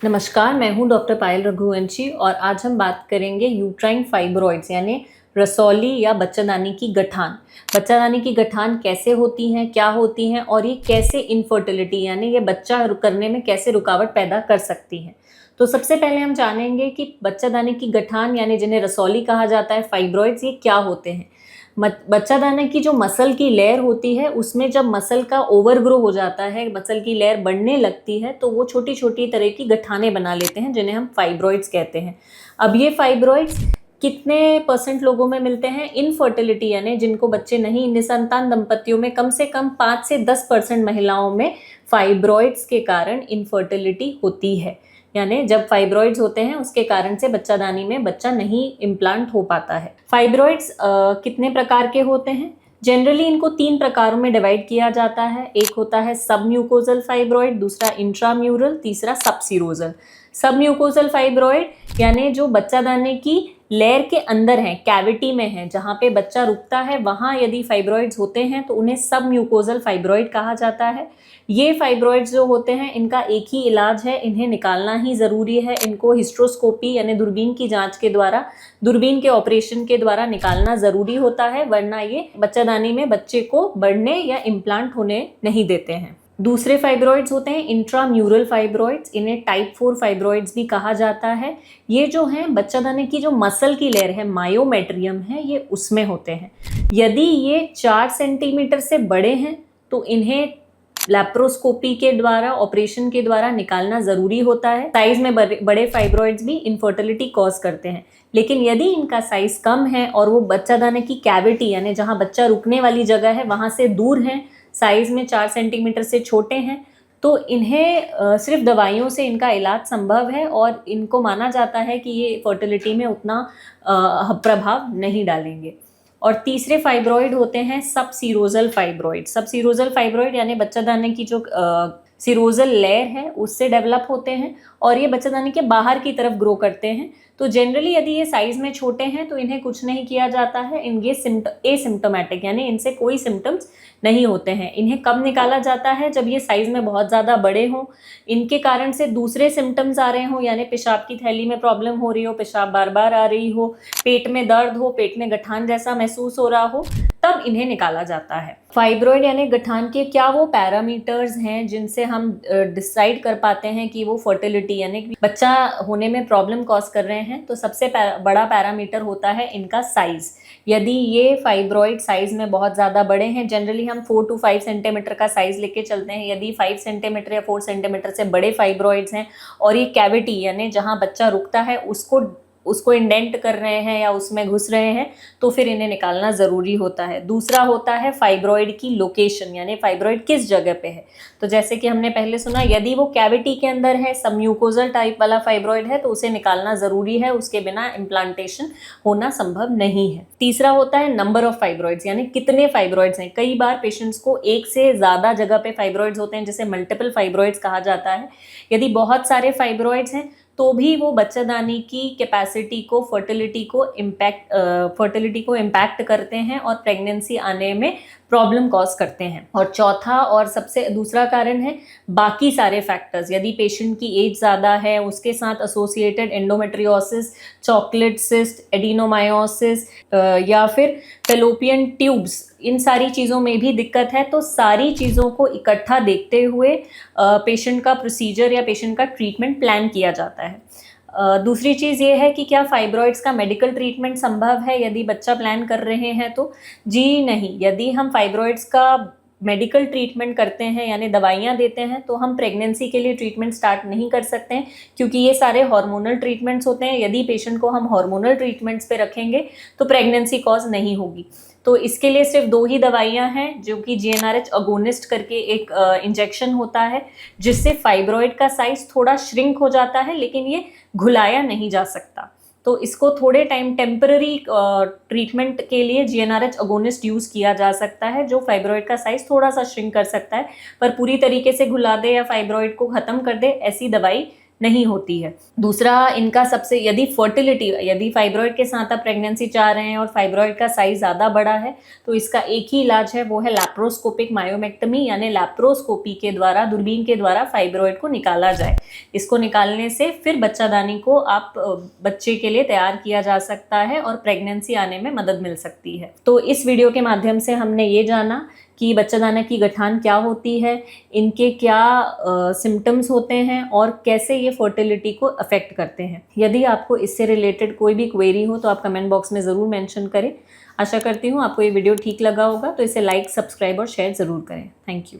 नमस्कार, मैं हूँ डॉक्टर पायल रघुवंशी और आज हम बात करेंगे यूट्राइन फाइब्रॉइड्स यानी रसौली या बच्चादानी की गठान। बच्चादानी की गठान कैसे होती हैं, क्या होती हैं और ये कैसे इनफर्टिलिटी यानी ये बच्चा करने में कैसे रुकावट पैदा कर सकती हैं। तो सबसे पहले हम जानेंगे कि बच्चादानी की गठान यानी जिन्हें रसौली कहा जाता है, फाइब्रॉइड्स, ये क्या होते हैं। बच्चादानी की जो मसल की लेयर होती है उसमें जब मसल का ओवरग्रो हो जाता है, मसल की लेयर बढ़ने लगती है, तो वो छोटी छोटी तरह की गठानें बना लेते हैं जिन्हें हम फाइब्रॉइड्स कहते हैं। अब ये फाइब्रॉइड्स कितने परसेंट लोगों में मिलते हैं? इनफर्टिलिटी यानी जिनको बच्चे नहीं, निसंतान दंपतियों में कम से कम 5 से 10% महिलाओं में फाइब्रॉइड्स के कारण इनफर्टिलिटी होती है। यानी जब फाइब्रॉइड्स होते हैं उसके कारण से बच्चादानी में बच्चा नहीं इम्प्लांट हो पाता है। फाइब्रॉइड्स कितने प्रकार के होते हैं? जनरली इनको 3 प्रकारों में डिवाइड किया जाता है। एक होता है सबम्यूकोजल फाइब्रॉइड, दूसरा इंट्राम्यूरल, तीसरा सबसीरोजल। सबम्यूकोजल फाइब्रॉइड यानी जो बच्चादानी की लेयर के अंदर है, कैविटी में है, जहाँ पे बच्चा रुकता है, वहाँ यदि फाइब्रॉइड्स होते हैं तो उन्हें सबम्यूकोजल फाइब्रॉइड कहा जाता है। ये फाइब्रॉइड्स जो होते हैं इनका एक ही इलाज है, इन्हें निकालना ही ज़रूरी है। इनको हिस्ट्रोस्कोपी यानी दूरबीन की जांच के द्वारा, दूरबीन के ऑपरेशन के द्वारा निकालना ज़रूरी होता है, वरना ये बच्चादानी में बच्चे को बढ़ने या इम्प्लांट होने नहीं देते हैं। दूसरे फाइब्रॉइड्स होते हैं इंट्राम्यूरल फाइब्रॉइड्स, इन्हें टाइप 4 फाइब्रॉइड्स भी कहा जाता है। ये जो हैं बच्चादानी की जो मसल की लेयर है, मायोमेट्रियम है, ये उसमें होते हैं। यदि ये 4 सेंटीमीटर से बड़े हैं तो इन्हें लैप्रोस्कोपी के द्वारा, ऑपरेशन के द्वारा निकालना ज़रूरी होता है। साइज में बड़े फाइब्रॉइड्स भी इनफर्टिलिटी कॉज करते हैं, लेकिन यदि इनका साइज कम है और वो बच्चादानी की कैविटी यानी जहाँ बच्चा रुकने वाली जगह है वहाँ से दूर हैं, साइज में 4 सेंटीमीटर से छोटे हैं, तो इन्हें सिर्फ दवाइयों से इनका इलाज संभव है और इनको माना जाता है कि ये फर्टिलिटी में उतना प्रभाव नहीं डालेंगे। और तीसरे फाइब्रॉइड होते हैं सबसीरोजल फाइब्रॉइड। सबसीरोजल फाइब्रॉइड यानी बच्चादानी की जो सीरोजल लेयर है उससे डेवलप होते हैं और ये बच्चादानी के बाहर की तरफ ग्रो करते हैं। तो जनरली यदि ये साइज में छोटे हैं तो इन्हें कुछ नहीं किया जाता है, इनके एसिम्टोमेटिक यानी इनसे कोई सिम्टम्स नहीं होते हैं। इन्हें कब निकाला जाता है? जब ये साइज में बहुत ज़्यादा बड़े हों, इनके कारण से दूसरे सिम्टम्स आ रहे हों, यानी पेशाब की थैली में प्रॉब्लम हो रही हो, पेशाब बार बार आ रही हो, पेट में दर्द हो, पेट में गठान जैसा महसूस हो रहा हो, तब इन्हें निकाला जाता है। फाइब्रॉइड यानी गठान के क्या वो पैरामीटर्स हैं जिनसे हम डिसाइड कर पाते हैं कि वो फर्टिलिटी यानी बच्चा होने में प्रॉब्लम कॉज कर रहे हैं? तो सबसे बड़ा पैरामीटर होता है इनका साइज। यदि ये फाइब्रॉइड साइज में बहुत ज़्यादा बड़े हैं, जनरली हम 4 to 5 सेंटीमीटर का साइज लेके चलते हैं, यदि 5 सेंटीमीटर या 4 सेंटीमीटर से बड़े फाइब्रॉइड्स हैं और ये कैविटी यानी जहाँ बच्चा रुकता है उसको इंडेंट कर रहे हैं या उसमें घुस रहे हैं, तो फिर इन्हें निकालना ज़रूरी होता है। दूसरा होता है फाइब्रॉइड की लोकेशन यानी फाइब्रॉइड किस जगह पे है। तो जैसे कि हमने पहले सुना, यदि वो कैविटी के अंदर है, सबम्यूकोजल टाइप वाला फाइब्रॉइड है, तो उसे निकालना ज़रूरी है, उसके बिना इम्प्लांटेशन होना संभव नहीं है। तीसरा होता है नंबर ऑफ फाइब्रॉइड्स यानी कितने फाइब्रॉइड्स हैं। कई बार पेशेंट्स को एक से ज़्यादा जगह पे फाइब्रॉइड्स होते हैं, जिसे मल्टीपल फाइब्रॉइड्स कहा जाता है। यदि बहुत सारे फाइब्रॉइड्स हैं तो भी वो बच्चादानी की कैपेसिटी को, फर्टिलिटी को इम्पैक्ट करते हैं और प्रेगनेंसी आने में प्रॉब्लम कॉज करते हैं। और चौथा और सबसे दूसरा कारण है बाकी सारे फैक्टर्स। यदि पेशेंट की एज ज़्यादा है, उसके साथ associated endometriosis, chocolate cyst, adenomyosis या फिर फैलोपियन ट्यूब्स, इन सारी चीज़ों में भी दिक्कत है, तो सारी चीज़ों को इकट्ठा देखते हुए पेशेंट का प्रोसीजर या पेशेंट का ट्रीटमेंट प्लान किया जाता है। दूसरी चीज़ ये है कि क्या फाइब्रॉइड्स का मेडिकल ट्रीटमेंट संभव है यदि बच्चा प्लान कर रहे हैं? तो जी नहीं। यदि हम फाइब्रॉइड्स का मेडिकल ट्रीटमेंट करते हैं यानी दवाइयाँ देते हैं, तो हम प्रेगनेंसी के लिए ट्रीटमेंट स्टार्ट नहीं कर सकते हैं, क्योंकि ये सारे हार्मोनल ट्रीटमेंट्स होते हैं। यदि पेशेंट को हम हार्मोनल ट्रीटमेंट्स पे रखेंगे तो प्रेगनेंसी कॉज नहीं होगी। तो इसके लिए सिर्फ 2 ही दवाइयाँ हैं, जो कि GnRH अगोनिस्ट करके एक इंजेक्शन होता है, जिससे फाइब्रॉइड का साइज थोड़ा श्रिंक हो जाता है, लेकिन ये घुलाया नहीं जा सकता। तो इसको थोड़े टाइम टेम्पररी ट्रीटमेंट के लिए GnRH अगोनिस्ट यूज़ किया जा सकता है, जो फाइब्रॉइड का साइज थोड़ा सा श्रिंक कर सकता है, पर पूरी तरीके से घुला दे या फाइब्रॉइड को ख़त्म कर दे ऐसी दवाई नहीं होती है। दूसरा इनका सबसे, यदि फाइब्रॉइड के साथ आप प्रेगनेंसी चाह रहे हैं और फाइब्रॉइड का साइज ज़्यादा बड़ा है तो इसका एक ही इलाज है, वो है लैप्रोस्कोपिक मायोमेक्टमी, यानी लैप्रोस्कोपी के द्वारा, दूरबीन के द्वारा फाइब्रॉइड को निकाला जाए। इसको निकालने से फिर बच्चादानी को आप बच्चे के लिए तैयार किया जा सकता है और प्रेगनेंसी आने में मदद मिल सकती है। तो इस वीडियो के माध्यम से हमने ये जाना कि बच्चादाना की गठान क्या होती है, इनके क्या सिम्टम्स होते हैं और कैसे ये फर्टिलिटी को अफेक्ट करते हैं। यदि आपको इससे रिलेटेड कोई भी क्वेरी हो तो आप कमेंट बॉक्स में ज़रूर मेंशन करें। आशा करती हूँ आपको ये वीडियो ठीक लगा होगा, तो इसे लाइक, सब्सक्राइब और शेयर ज़रूर करें। Thank you.